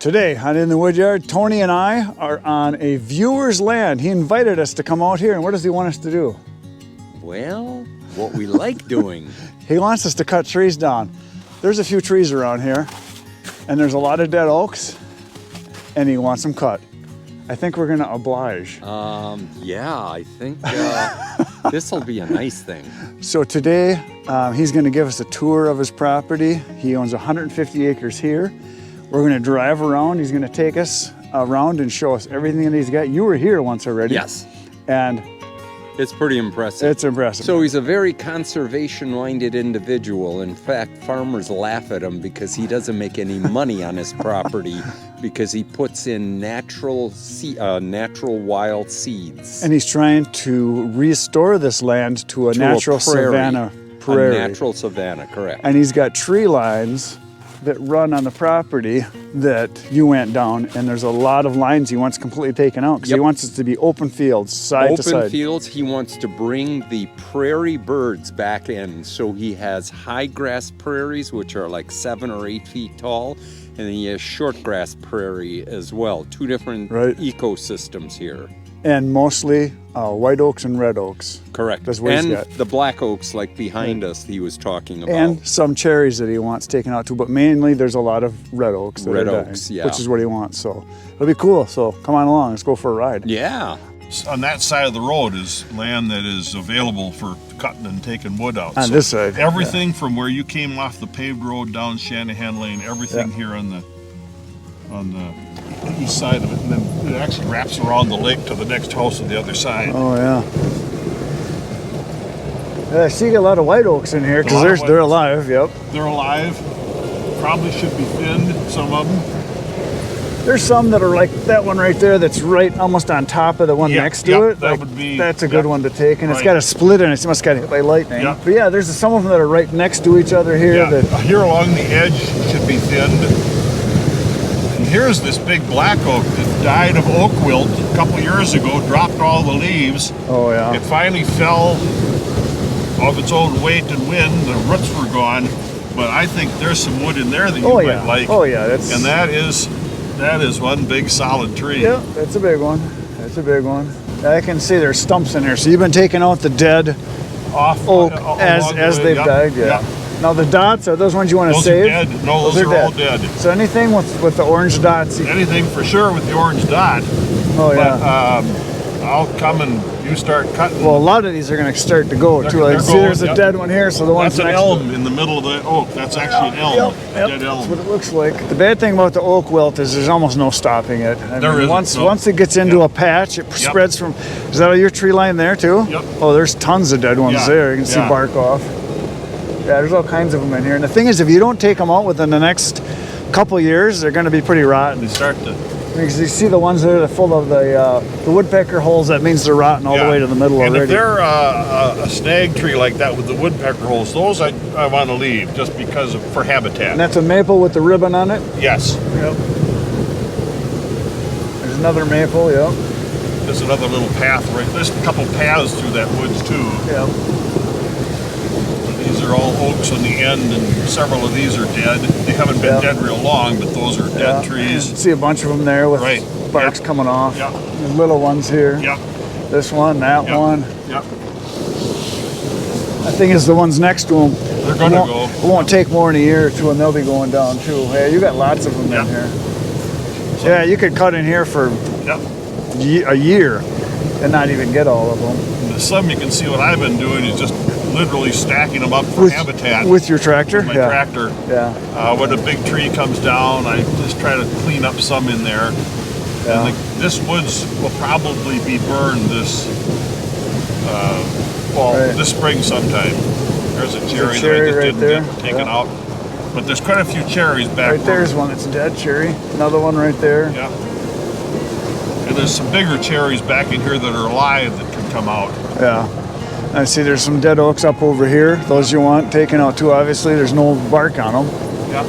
Today on In the Woodyard, Tony and I are on a viewer's land. He invited us to come out here, and what does he want us to do? Well, what we like doing. He wants us to cut trees down. There's a few trees around here, and there's a lot of dead oaks, and he wants them cut. I think we're gonna oblige. Yeah, I think this'll be a nice thing. So today, he's gonna give us a tour of his property. He owns 150 acres here. We're gonna drive around. He's gonna take us around and show us everything that he's got. You were here once already. Yes. And it's pretty impressive. it's impressive. So he's a very conservation-minded individual. In fact, farmers laugh at him because he doesn't make any money on his property because he puts in natural wild seeds. And he's trying to restore this land to a natural savanna prairie. A natural savanna, correct. And he's got tree lines that run on the property that you went down, and there's a lot of lines he wants completely taken out because he wants it to be open fields, side to side. Open fields, he wants to bring the prairie birds back in. So he has high grass prairies, which are like 7 or 8 feet tall, and then he has short grass prairie as well. Two different ecosystems here. And mostly white oaks and red oaks. Correct. That's what he's got. The black oaks like behind us he was talking about. And some cherries that he wants taken out too, but mainly there's a lot of red oaks. Red oaks, yeah. Which is what he wants, so it'll be cool. So come on along, let's go for a ride. Yeah. On that side of the road is land that is available for cutting and taking wood out. On this side. Everything from where you came off the paved road down Shanahan Lane, everything here on the east side of it, and then it actually wraps around the lake to the next house on the other side. Oh yeah. Yeah, I see a lot of white oaks in here because they're alive. Yep. They're alive. Probably should be thinned, some of them. There's some that are like that one right there that's right almost on top of the one next to it. That would be. That's a good one to take, and it's got a split in it. It must have got hit by lightning. But yeah, there's some of them that are right next to each other here. Yeah. Here along the edge should be thinned. Here's this big black oak that died of oak wilt a couple years ago, dropped all the leaves. Oh yeah. It finally fell of its own weight and wind, the roots were gone, but I think there's some wood in there that you might like. Oh yeah, and that is one big solid tree. Yeah, that's a big one. That's a big one. I can see there's stumps in here. So you've been taking out the dead oak as they've died, Now the dots, are those ones you want to save? Those are dead. No, those are all dead. So anything with the orange dots? Anything for sure with the orange dot. Oh yeah. But I'll come and you start cutting. Well, a lot of these are going to start to go too. Like, see, there's a dead one here. So the one's that's an elm in the middle of the oak. That's actually an elm. Yep, Dead elm. that's what it looks like. The bad thing about the oak wilt is there's almost no stopping it. I mean, once it gets into a patch, it spreads from. Is that your tree line there too? Yep. Oh, there's tons of dead ones there. You can see bark off. Yeah, there's all kinds of them in here. And the thing is, if you don't take them out within the next couple years, they're going to be pretty rotten. They start to. Because you see the ones that are full of the woodpecker holes, that means they're rotten all the way to the middle already. And if they're a snag tree like that with the woodpecker holes, those I want to leave just because for habitat. And that's a maple with the ribbon on it? Yes. Yep. There's another maple, yep. There's another little path right. There's a couple paths through that woods too. Yep. These are all oaks on the end, and several of these are dead. They haven't been dead real long, but those are dead trees. See a bunch of them there with barks coming off. Yep. The little ones here. Yep. This one, that one. Yep. I think it's the ones next to them. They're going to go. It won't take more than a year or two, and they'll be going down too. Yeah, you got lots of them in here. So, yeah, you could cut in here for a year and not even get all of them. And some you can see what I've been doing is just literally stacking them up for habitat. With your tractor? With my tractor. Yeah. When a big tree comes down, I just try to clean up some in there. Yeah. And this woods will probably be burned this fall, this spring sometime. There's a cherry that I just didn't get taken out. But there's quite a few cherries back. Right there's one that's dead cherry. Another one right there. Yeah. And there's some bigger cherries back in here that are alive that can come out. Yeah. I see there's some dead oaks up over here. Those you want taken out too, obviously. There's no bark on them. Yeah.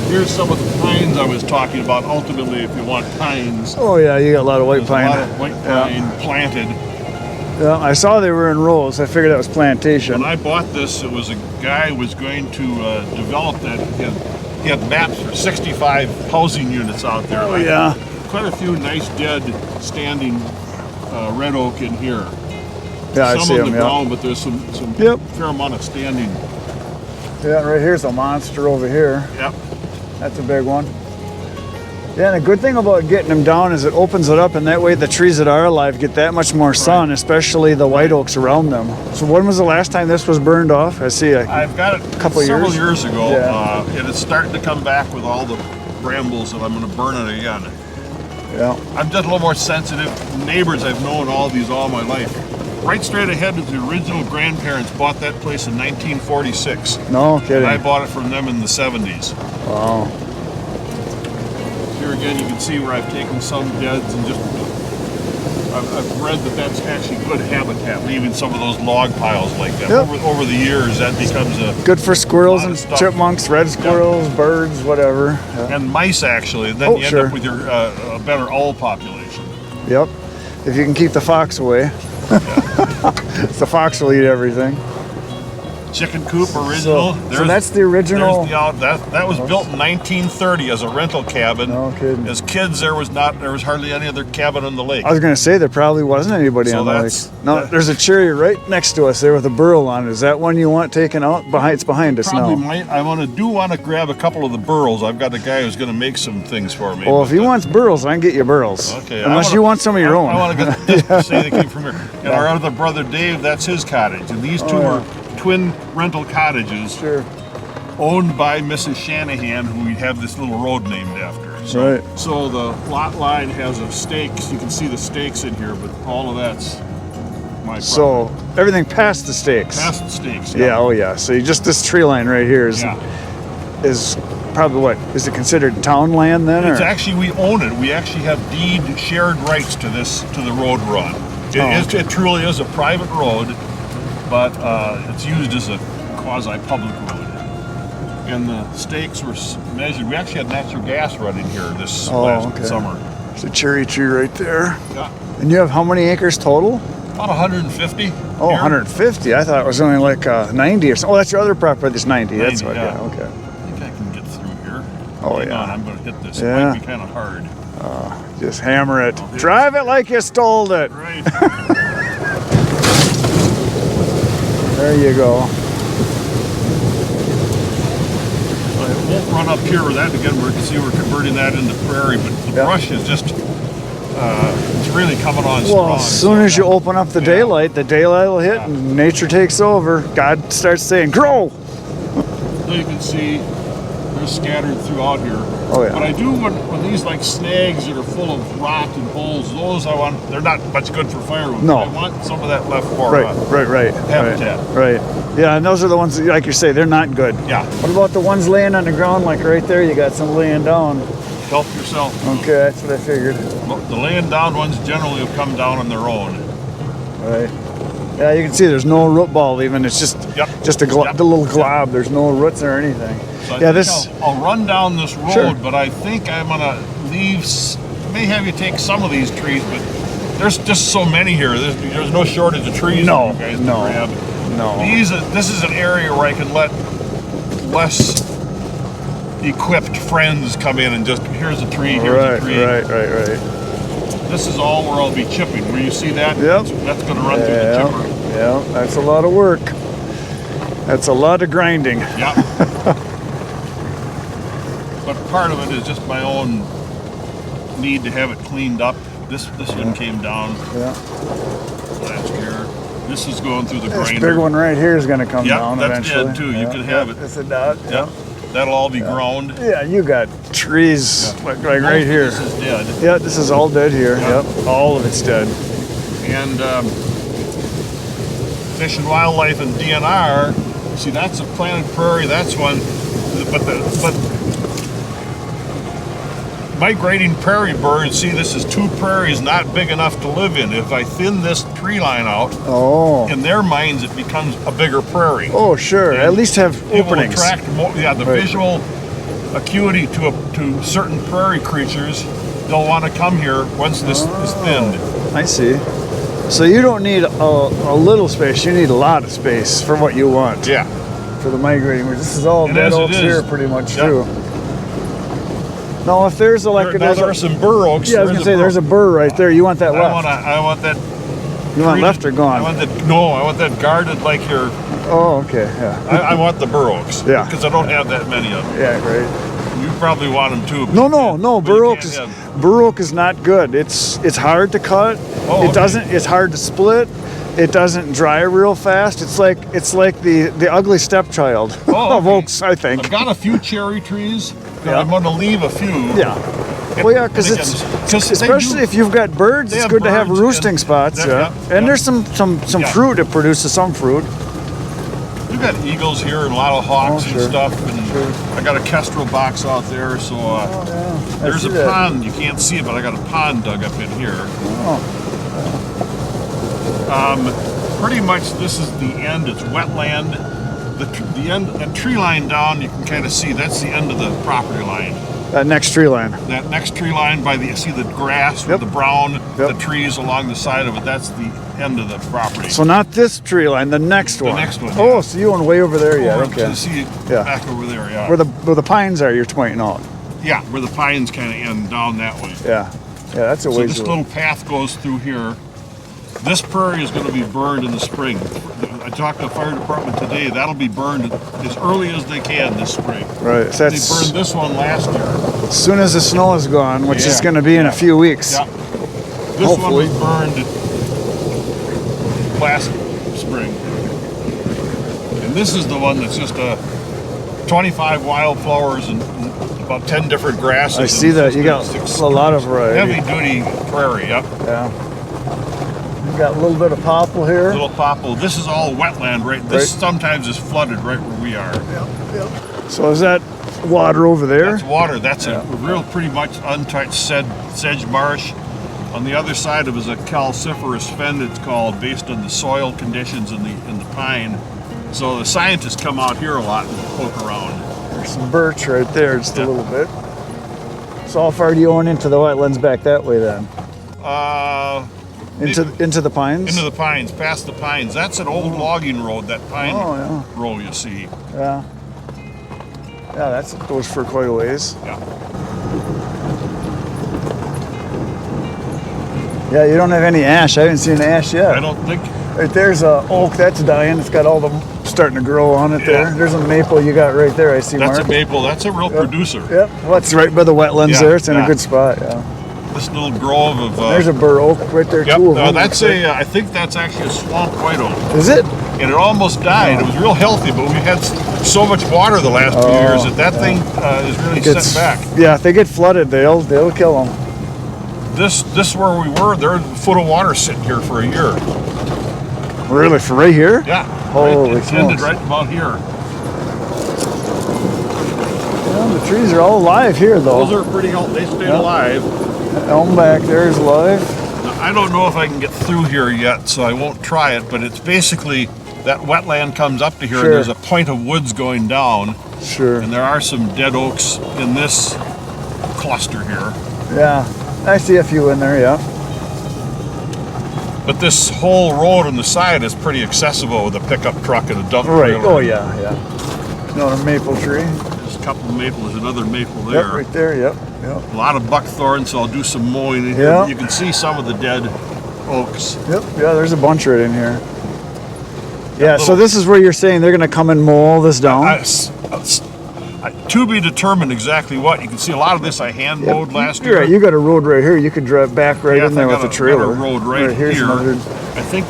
Here's some of the pines I was talking about. Ultimately, if you want pines. Oh yeah, you got a lot of white pine. A lot of white pine planted. Yeah, I saw they were in rows. I figured that was plantation. When I bought this, it was a guy was going to develop that. he had maps for 65 housing units out there. Oh yeah. Quite a few nice dead standing red oak in here. Yeah, I Some see on them. the Yeah. ground, but there's some Yep. fair amount of standing. Yeah, right here's a monster over here. Yep. That's a big one. Yeah, and the good thing about getting them down is it opens it up, and that way the trees that are alive get that much more sun, especially the white oaks around them. So when was the last time this was burned off? I see I've got it couple several years. years ago, Yeah. and it's starting to come back with all the brambles, and I'm going to burn it again. Yeah. I'm just a little more sensitive. Neighbors, I've known all these all my life. Right straight ahead is the original grandparents bought that place in 1946. No kidding. And I bought it from them in the 70s. Wow. Here again, you can see where I've taken some deads and just, I've read that that's actually good habitat, leaving some of those log piles like that. Yep. Over the years, that becomes a, Good for squirrels Lot and of stuff. chipmunks, red squirrels, birds, whatever. Yeah. and mice actually, and then Oh, you end sure. up with your a better owl population. Yep. If you can keep the fox away. The fox will eat everything. Chicken coop original. So that's the original. There's that was built in 1930 as a rental cabin. No kidding. As kids, there was hardly any other cabin on the lake. I was going to say there probably wasn't anybody So on the lake. that's- No, that- there's a cherry right next to us there with a burl on it. Is that one you want taken out? It's behind us Probably now. might. I want to grab a couple of the burls. I've got a guy who's going to make some things for me. Well, if but, he wants burls, I can get you burls. okay, Unless you want some of your own. I want to just say they came from here. And our other brother Dave, that's his cottage, and these two are twin rental cottages Sure. owned by Mrs. Shanahan, who we have this little road named after. So, Right. so the lot line has a stakes. You can see the stakes in here, but all of that's my property. So everything past the stakes. Past the stakes. Yeah. Oh yeah. So you just this tree line right here is Yeah. is probably what is it considered town land then? It's or? actually, we own it. We actually have deed shared rights to the road run. It truly is a private road, but it's used as a quasi-public road. And the stakes were measured. We actually had natural gas running here this last summer. There's a cherry tree right there. Yeah. And you have how many acres total? About 150. Oh, here. 150. I thought it was only like 90 or something. Oh, that's your other property. That's 90. That's 90, what. yeah. Yeah. Okay. I think I can get through here. Oh, Hang yeah. on, I'm going to hit this. Yeah. It might be kind of hard. Just hammer it. yeah. Drive it like you stole it. Right. There you go. I won't run up here with that again. We're converting that into prairie, but the Yeah. brush is just, it's really coming on strong. Well, as soon as you open up the daylight will hit and nature takes over. God starts saying, grow. So you can see they're scattered throughout here. Oh, yeah. But I do when these like snags that are full of rot and holes, those I want, they're not much good for firewood. No. I want some of that left for Right. habitat. Right. Yeah, and those are the ones, like you say, they're not good. Yeah. What about the ones laying on the ground, like right there? You got some laying down. Help yourself. Okay, that's what I figured. The laying down ones generally will come down on their own. Right. Yeah, you can see there's no root ball even. It's just a little glob. There's no roots or anything. So I Yeah, think I'll run down this road, Sure. but I think I'm gonna leave. May have you take some of these trees, but there's just so many here. There's no shortage of trees. No, for you guys to no, grab. no. This is an area where I can let less equipped friends come in and just here's a tree, here's a tree. Right. This is all where I'll be chipping. Where you see that? Yep. That's going to run through the chipper. Yeah, that's a lot of work. That's a lot of grinding. Yeah. But part of it is just my own need to have it cleaned up. This one came down Yeah. last year. This is going through the This grinder. big one right here is going to come Yep, down that's eventually. dead, too. You can have it. It's a dot. Yep. That'll all be ground. Yeah, you got trees like Most right of here. This is dead. Yeah, this is all dead here. Yep. Yep, all of it's dead. And Fish and Wildlife and DNR, see that's a planted prairie, that's one, but migrating prairie birds, see this is two prairies not big enough to live in. If I thin this tree line out, Oh. in their minds it becomes a bigger prairie. Oh, sure. At least have It will openings. attract more, the Right. visual acuity to certain prairie creatures. They'll want to come here once this is thinned. I see. So you don't need a little space. You need a lot of space for what you want. Yeah. For the migrating. This is all And dead as it oaks is, here, pretty much yep. too. No, if there's a, like, There are some burr oaks. yeah, I was gonna say there's a burr right there. You want that left? I want that. You want left or gone? I want that guarded like your. Oh, okay, yeah. I want the burr oaks. Yeah. Because I don't have that many of them. Yeah, right. You probably want them too. No. But you Burr oak can't is have- burr oak is not good. It's hard to cut. Oh, It doesn't. It's hard to split. It doesn't dry real fast. It's like the ugly stepchild Oh, of okay. oaks, I think. I've got a few cherry trees. Yeah. I'm going to leave a few. Yeah. Well, yeah, because especially if you've got birds, they it's have good to have birds roosting and- spots. yeah, Yeah. yeah, And yeah. there's some Yeah. fruit. It produces some fruit. We've got eagles here and a lot of hawks Oh, and sure. stuff. And I got a kestrel box out there, so there's a pond. You can't see it, but I got a pond dug up in here. Oh. Pretty much this is the end. It's wetland. The end, that tree line down, you can kind of see that's the end of the property line. That next tree line. That next tree line by you see the grass with Yep. the brown, Yep. the trees along the side of it. That's the end of the property. So not this tree line, the next one. next one, Oh, yeah. so you went way over there yet? Over Okay. to see Yeah. back over there, yeah. Where the pines are, you're pointing out. Yeah, where the pines kind of end down that way. Yeah. Yeah, that's a So ways this away. little path goes through here. This prairie is going to be burned in the spring. I talked to the fire department today. That'll be burned as early as they can this spring. Right. So They that's burned this one last year. as soon as the snow is gone, which is Yeah. going to be in a few weeks. Yeah. This Hopefully. one was burned last spring. And this is the one that's just 25 wildflowers and about 10 different grasses. I see and that. it's You got just a lot of variety. heavy duty prairie, yep. Yeah. You got a little bit of popple here. Little popple. This is all wetland, right? This Right. sometimes is flooded right where we are. So is that water over there? That's water. That's a real pretty much untouched sedge marsh. On the other side of it is a calciferous fen, it's called, based on the soil conditions in the pine. So the scientists come out here a lot and poke around. There's some birch right there, just Yeah. a little bit. So how far do you own into the wetlands back that way then? Into the pines? Into the pines, past the pines. That's an old logging road, that pine Oh, row you see. yeah. Yeah, that goes for quite a ways. Yeah. Yeah, you don't have any ash. I haven't seen ash yet. I don't think. Right there's a oak that's dying. It's got all the starting to grow on it there. Yeah. There's a maple you got right there. I see. That's Mark. a maple. That's a real producer. Yep. Well, it's right by the wetlands Yeah, there. It's in yeah. a good spot. Yeah. This little grove of. There's a burr oak right there Yep. too. That's I think that's actually a swamp white oak. Is it? And it almost died. It was real healthy, but we had so much water the last few years that thing is really set back. Yeah, if they get flooded, they'll kill them. This where we were, there was a foot of water sitting here for a year. Really, for right here? Yeah. Holy it ended smokes. right about here. Well, the trees are all alive here, though. Those are pretty healthy. They stayed alive. Elm back there is alive. Now, I don't know if I can get through here yet, so I won't try it, but it's basically that wetland comes up to here Sure. and there's a point of woods going down, Sure. and there are some dead oaks in this cluster here. Yeah, I see a few in there. Yeah. But this whole road on the side is pretty accessible with a pickup truck and a dump Right. trailer. Oh yeah, yeah. Another maple tree. There's a couple of maples, there's another maple there. Yep, right there. Yep. Yep. A lot of buckthorn, so I'll do some mowing in here. Yeah. You can see some of the dead oaks. Yep. Yeah, there's a bunch right in here. Yeah. So little- this is where you're saying they're gonna come and mow all this down. To be determined exactly what. You can see a lot of this I hand mowed last You're year. right. You got a road right here. You could drive back right Yeah, in there I with got the a trailer. road right here's here. another- I think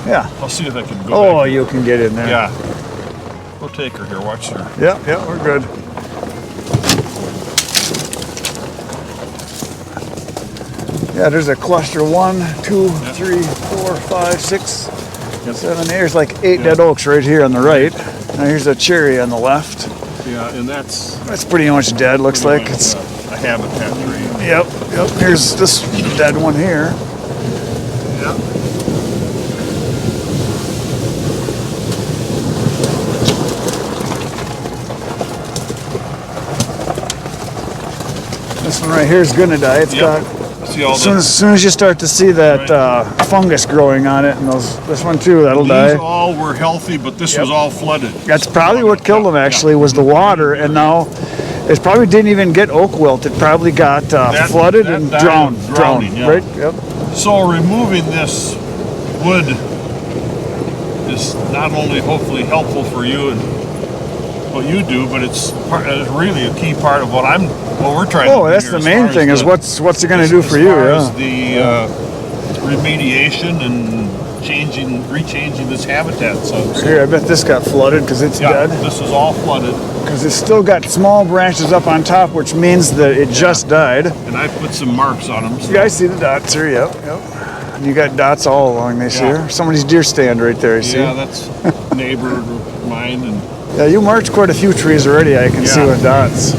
Yeah. I'll see if I can go Oh, back. you can get in there. Yeah. We'll take her here, watch her. Yeah. Yeah. We're good. Yeah, there's a cluster 1, 2, 3, 4, 5, 6, 7. There's like 8 dead oaks right here on the right. Now here's a cherry on the left. Yeah, and that's That's pretty much dead. Looks like it's. a habitat tree. Yep. Yep. Here's this dead one here. Yeah. This one right here is gonna die. It's got. See all As soon the, as you start to see that fungus growing on it, and this one too, that'll these die. all were healthy, but this was all flooded. That's probably what killed them. Actually, was the water, and now It probably didn't even get oak wilt. It probably got flooded that and died drowned. of drowning, yeah. Right? Yep. So removing this wood is not only hopefully helpful for you and what you do, but it's really a key part of what we're trying to do. Oh, that's here the as main far thing as is what's it going to do for you? As Yeah. the remediation and rechanging this habitat. So Here, I bet this got flooded because it's yeah, dead. this is all flooded, Because it's still got small branches up on top, which means that it just died. and I put some marks on them. So. You guys see the dots here? Yep, yep. And you got dots all along this Yeah. here. Somebody's deer stand right there, you see? Yeah, that's neighbor of mine, and Yeah, you marched quite a few trees already, I can see Yeah. with dots.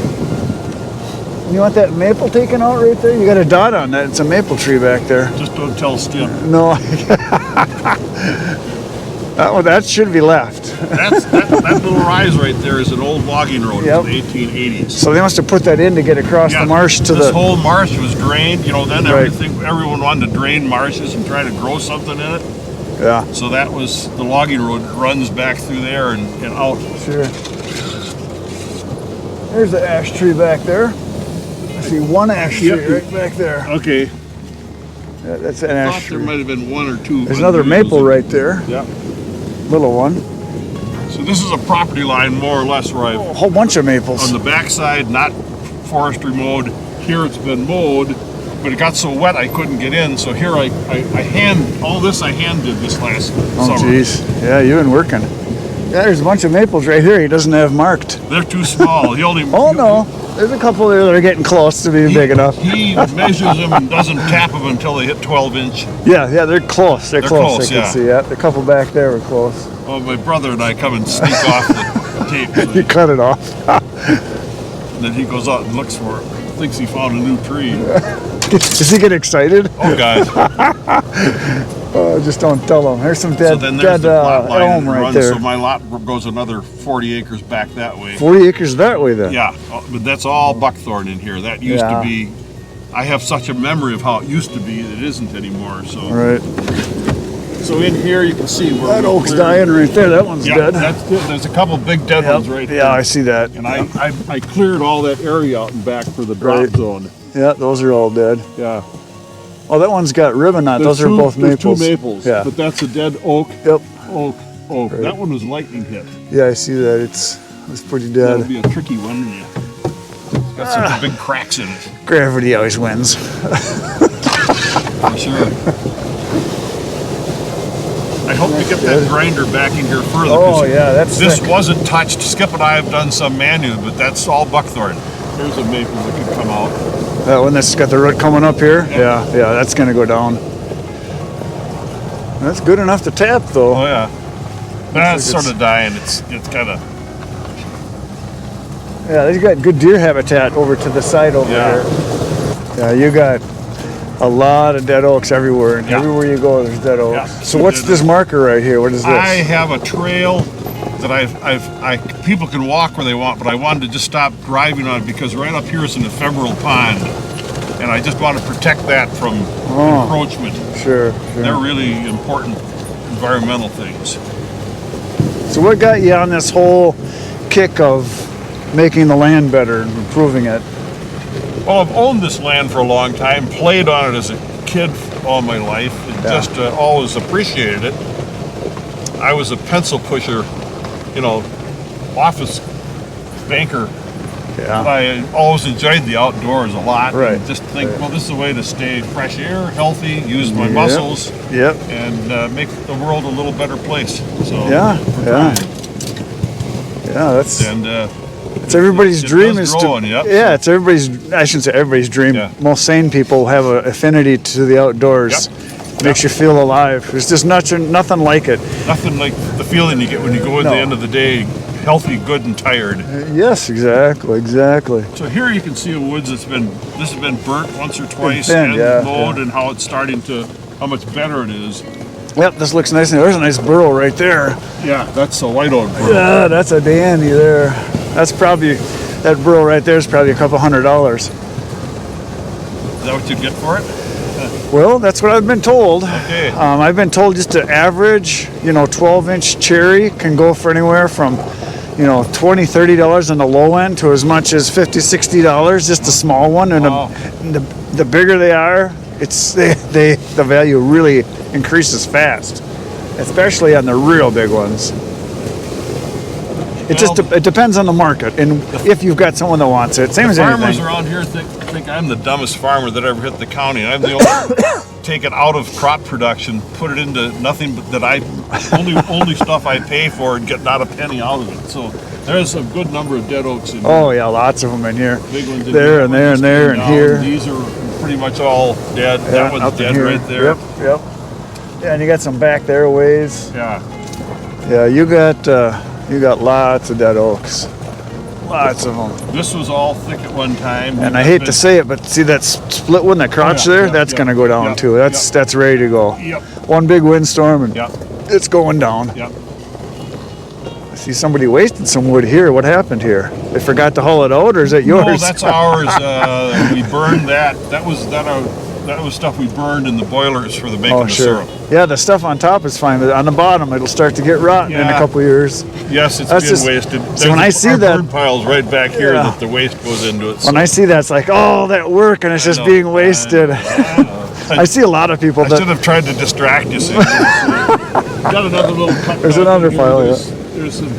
You want that maple taken out right there? You got a dot on that. It's a maple tree back there. just don't tell Skip. No. that should be left. That little rise right there is an old logging road Yep. from the 1880s. So they must have put that in to get across the marsh to this the... whole marsh was drained. You know, then Right. everyone wanted to drain marshes and try to grow something in it. Yeah, So that was the logging road that runs back through there and out. sure. There's the ash tree back there. I see one ash tree Yep. right back there. Okay. Yeah, that's an I ash thought there tree. might have been one or two. There's another maple right there. Yeah. Little one. So this is a property line more or less where I've A whole bunch of maples. on the backside, not forestry mowed. Here it's been mowed, but it got so wet I couldn't get in. So here I hand did this last Oh, summer. jeez. Yeah, you've been working. Yeah, there's a bunch of maples right here he doesn't have marked. They're too small. He only Oh, no. There's a couple there that are getting close to being big enough. He measures them and doesn't tap them until they hit 12 inch. Yeah, they're close. They're close. close, I can yeah. see. Yeah, the couple back there were close. Oh, my brother and I come and sneak off the tape. You cut it off. And then he goes out and looks for it. Thinks he found a new tree. Does he get excited? Oh, God. Just don't tell him. There's some So dead, then there's dead the plot line elm that right runs. there. So my lot goes another 40 acres back that way. 40 acres that way then. Yeah, but that's all buckthorn in here. That used Yeah. to be. I have such a memory of how it used to be that it isn't anymore. So, Right. so in here you can see where That we oak's cleared. dying right there. That one's Yeah, dead. that's good. There's a couple big dead ones right there. Yeah, I see that. And I cleared all that area out and back for the drop Right. zone. Yeah, those are all dead. Yeah. Oh, that one's got ribbon on it. There's Those are both there's maples. two maples. Yeah. But that's a dead oak. Yep. Oak. Right. That one was lightning hit. Yeah, I see that. It's pretty That'll dead. be a tricky one. It's got some big cracks in it. Gravity always wins. For sure. I hope to get that grinder back in here further. Oh, 'cause yeah, that's This thick. wasn't touched. Skip and I have done some manual, but that's all buckthorn. Here's a maple that could come out. That one that's got the root coming up here. Yeah. Yeah, that's gonna go down. That's good enough to tap though. Oh yeah. That's like sort of dying. It's kind of. Yeah, they've got good deer habitat over to the side over Yeah. here. Yeah, you got a lot of dead oaks everywhere, and Yeah. everywhere you go, there's dead oaks. Yeah. So what's this marker right here? What is this? I have a trail that people can walk where they want, but I wanted to just stop driving on it because right up here is an ephemeral pond, and I just want to protect that from encroachment. Sure, They're sure. really important environmental things. So what got you on this whole kick of making the land better and improving it? Well, I've owned this land for a long time, played on it as a kid all my life, and just always appreciated it. I was a pencil pusher, office banker. Yeah. I always enjoyed the outdoors a lot. Right. And just think, well, this is a way to stay fresh air, healthy, use my Yep. muscles, Yep. and make the world a little better place. So Yeah, we're yeah. trying. Yeah, that's And it's everybody's it dream does is grow to. on you, yep. Yeah, it's everybody's. I shouldn't say everybody's dream. Yeah. Most sane people have an affinity to the outdoors. Makes you feel alive. There's just nothing like it. nothing like the feeling you get when you go at No. the end of the day, healthy, good, and tired. Yes, exactly. So here you can see a woods this has been burnt once or twice thinned, and yeah, mowed, yeah. and how it's starting to, how much better it is. Yep, this looks nice. There's a nice burrow right there. Yeah, that's a white oak burr. Yeah, that's a dandy there. That's probably, that burrow right there is probably a couple $100. Is that what you get for it? Well, that's what I've been told. Okay. I've been told just to average, 12-inch cherry can go for anywhere from you know, $20, $30 on the low end to as much as $50, $60, just a small one. And Wow. the bigger they are, the value really increases fast, especially on the real big ones. It depends on the market and if you've got someone that wants it. Same as Farmers anything. around here think I'm the dumbest farmer that ever hit the county. I'm the only take it out of crop production, put it into nothing but that I only stuff I pay for and get not a penny out of it. So there's a good number of dead oaks in here. Oh yeah, lots of them in here. Big ones in there here, and there ones and there just and came here. down. These are pretty much all dead. Yeah, That one's up in dead here. right there. Yep. Yeah, and you got some back there a ways. Yeah. Yeah, you got lots of dead oaks. Lots of them. This was all thick at one time. And I hate to say it, but see that split one, that crotch there? That's going to go down too. That's ready to go. Yep. One big windstorm and Yep. it's going down. Yep. I see somebody wasted some wood here. What happened here? They forgot to haul it out, or is that yours? No, that's ours. We burned that. That was stuff we burned in the boilers for the making of syrup. Yeah, the stuff on top is fine, but on the bottom it'll start to get rotten in a Yeah. couple of years. Yes, it's That's been just- wasted. so when I see our that- burn piles right back here Yeah. that the waste goes into it. When I see that, it's like, oh, that work, and it's just know. being wasted. I know. I see a lot of people I that. should have tried to distract you. Got another little cut. There's back another in here. pile, There's some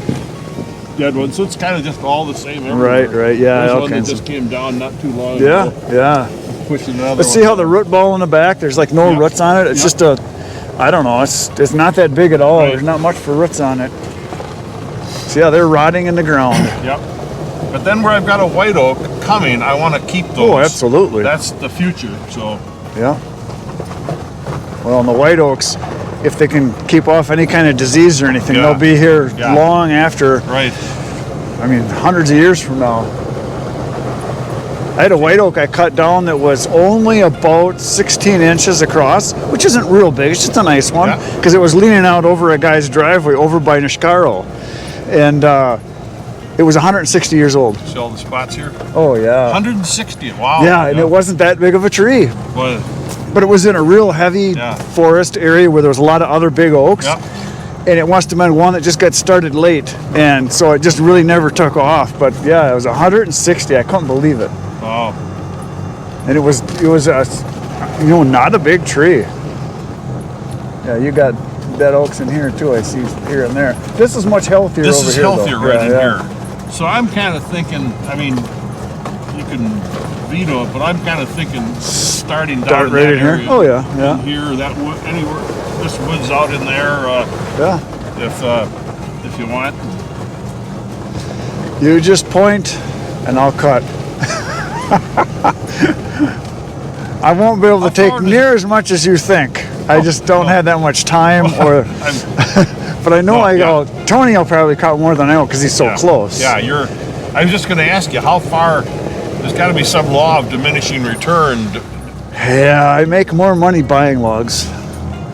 dead ones, so it's kind of just all the same Right, everywhere. right, yeah, There's all one that kinds just of- came down not too long Yeah, ago. yeah. Pushing another But see one. how the root ball in the back? There's like no Yeah. roots on it. It's Yeah. just a, I don't know. It's not that big at all. Right. There's not much for roots on it. See how they're rotting in the ground. Yep. But then where I've got a white oak coming, I want to keep those. Oh, absolutely. That's the future. So Yeah. Well, in the white oaks, if they can keep off any kind of disease or anything, Yeah. they'll be here Yeah. long after. right. I mean, hundreds of years from now. I had a white oak I cut down that was only about 16 inches across, which isn't real big. It's just a nice one Yeah. because it was leaning out over a guy's driveway over by Nishkaro. And it was 160 years old. See all the spots here? Oh, yeah. 160. Wow. Yeah, and it wasn't that big of a tree. But, But it was in a real heavy Yeah. forest area where there was a lot of other big oaks. yeah. And it must have been one that just got started late. And so it just really never took off. But yeah, it was 160. I couldn't believe it. Wow. And it was a, not a big tree. Yeah, you got dead oaks in here too. I see here and there. This is much healthier This over is here, healthier though. right in Yeah. here. So I'm kind of thinking, I mean, you can veto it, but I'm kind of thinking starting down Start in right that in here? area. Oh, yeah, yeah. In here, that wood, anywhere, this wood's out in there, Yeah. if you want. You just point and I'll cut. I won't be able to How take far does- near as much as you think. I just don't have that much time, or. But I know Tony will probably cut more than I will because he's so Yeah. close. Yeah, I was just going to ask you, how far, there's got to be some law of diminishing return. Yeah, I make more money buying logs.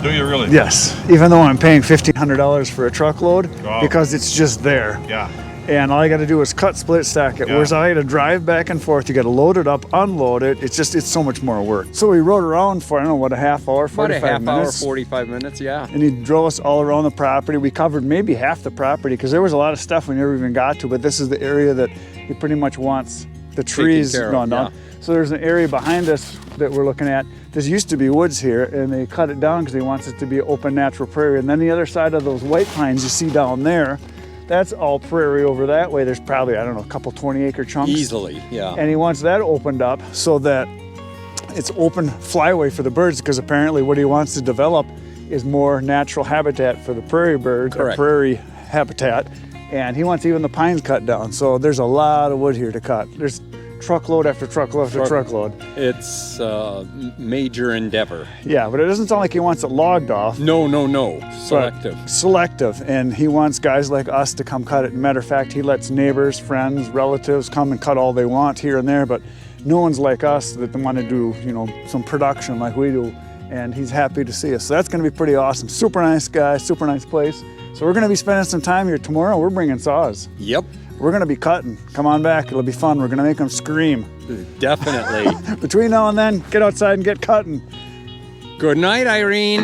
Do you really? Yes, even though I'm paying $1,500 for a truckload Wow. because it's just there. Yeah. And all I got to do is cut, split, stack it. Yeah. Whereas I got to drive back and forth. You got to load it up, unload it. It's so much more work. So we rode around for, I don't know, what, a half hour, About 45 a half minutes. hour, 45 minutes, yeah. And he drove us all around the property. We covered maybe half the property because there was a lot of stuff we never even got to. But this is the area that he pretty much wants the trees care of, gone down. So there's an area behind us that we're looking at. There used to be woods here, and they cut it down because he wants it to be open natural prairie. And then the other side of those white pines you see down there, that's all prairie over that way. There's probably, I don't know, a couple 20-acre chunks. Easily, yeah. And he wants that opened up so that it's open flyway for the birds, because apparently what he wants to develop is more natural habitat for the prairie birds, or Correct. prairie habitat. And he wants even the pines cut down. So there's a lot of wood here to cut. There's truckload after truckload after truckload. It's a major endeavor. Yeah, but it doesn't sound like he wants it logged off. No. Selective. Selective, and he wants guys like us to come cut it. Matter of fact, he lets neighbors, friends, relatives come and cut all they want here and there, but no one's like us that want to do, some production like we do, and he's happy to see us. So that's going to be pretty awesome. Super nice guy, super nice place. So we're going to be spending some time here tomorrow. We're bringing saws. Yep, We're going to be cutting. Come on back. It'll be fun. We're going to make them scream. definitely. Between now and then, get outside and get cutting. Good night, Irene.